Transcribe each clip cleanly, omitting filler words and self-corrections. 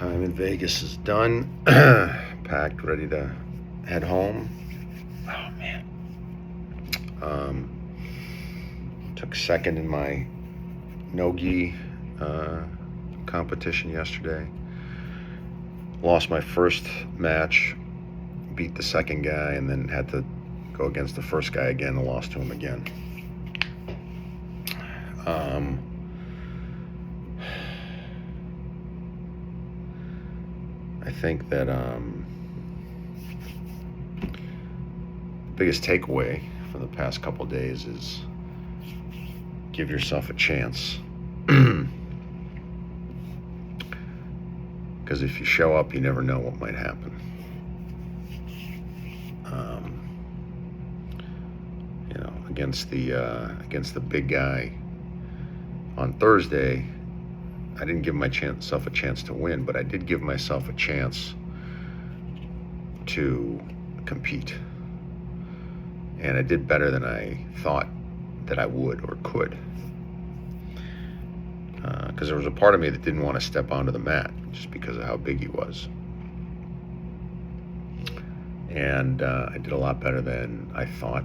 Time in Vegas is done. Packed, ready to head home. Oh man. Took second in my no-gi competition yesterday. Lost my first match, beat the second guy, and then had to go against the first guy again and lost to him again. I think that the biggest takeaway from the past couple of days is give yourself a chance. Because if you show up, you never know what might happen. Against the big guy on Thursday, I didn't give myself a chance to win, but I did give myself a chance to compete. And I did better than I thought that I would or could. Because there was a part of me that didn't want to step onto the mat just because of how big he was. And I did a lot better than I thought.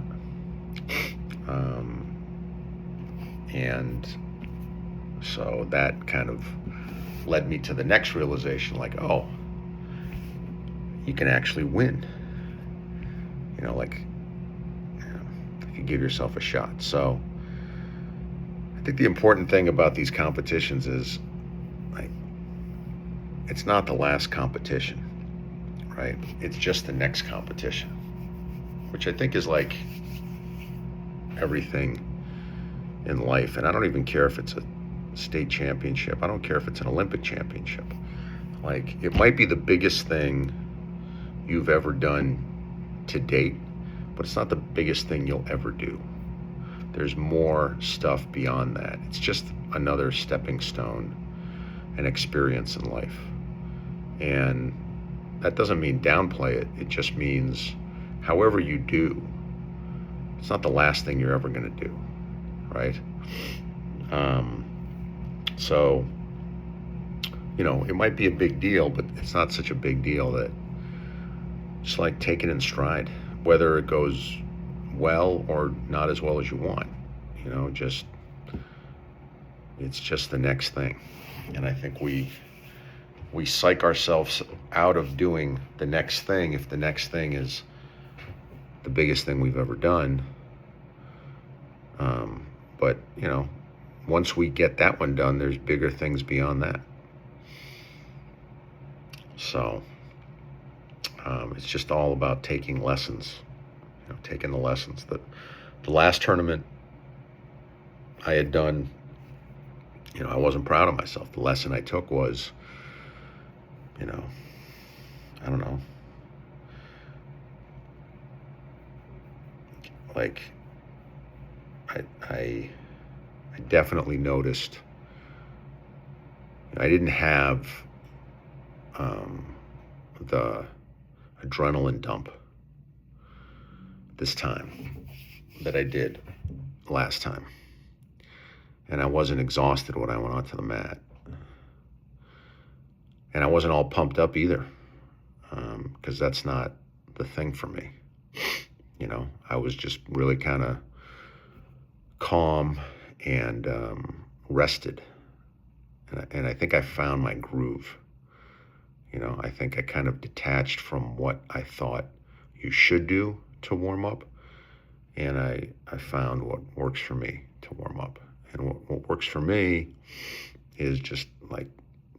And so that kind of led me to the next realization, like, oh, you can actually win. If you give yourself a shot. So I think the important thing about these competitions is, like, it's not the last competition, right? It's just the next competition, which I think is like everything in life. And I don't even care if it's a state championship. I don't care if it's an Olympic championship. Like, it might be the biggest thing you've ever done to date, but it's not the biggest thing you'll ever do. There's more stuff beyond that. It's just another stepping stone, an experience in life. And that doesn't mean downplay it. It just means however you do, it's not the last thing you're ever going to do, right? So, it might be a big deal, but it's not such a big deal that just like take it in stride, whether it goes well or not as well as you want. It's just the next thing. And I think we psych ourselves out of doing the next thing if the next thing is the biggest thing we've ever done. But once we get that one done, there's bigger things beyond that. So it's just all about taking lessons, taking the lessons. The last tournament I had done, I wasn't proud of myself. The lesson I took was, I don't know, like, I definitely noticed I didn't have the adrenaline dump this time that I did last time. And I wasn't exhausted when I went onto the mat. And I wasn't all pumped up either, because that's not the thing for me. I was just really kind of calm and rested. And I think I found my groove. I think I kind of detached from what I thought you should do to warm up. And I found what works for me to warm up. And what works for me is just like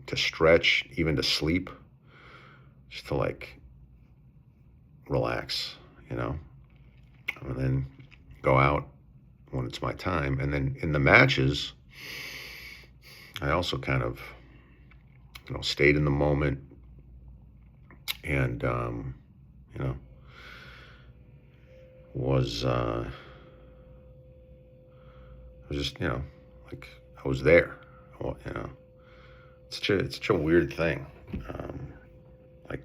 to stretch, even to sleep, just to like relax, and then go out when it's my time. And then in the matches, I also kind of, stayed in the moment and, was just, like I was there. It's such a weird thing, like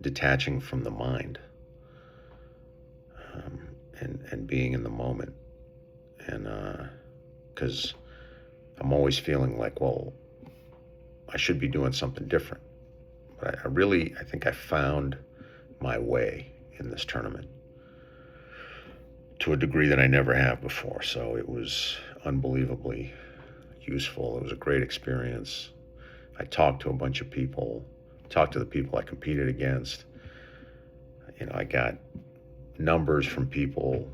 detaching from the mind, and being in the moment. And because I'm always feeling like, well, I should be doing something different. But I think I found my way in this tournament to a degree that I never have before. So it was unbelievably useful. It was a great experience. I talked to a bunch of people, talked to the people I competed against. I got numbers from people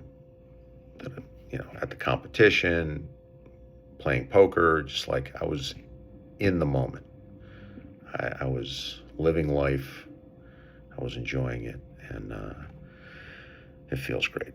that, at the competition, playing poker, just like I was in the moment. I was living life. I was enjoying it, and it feels great.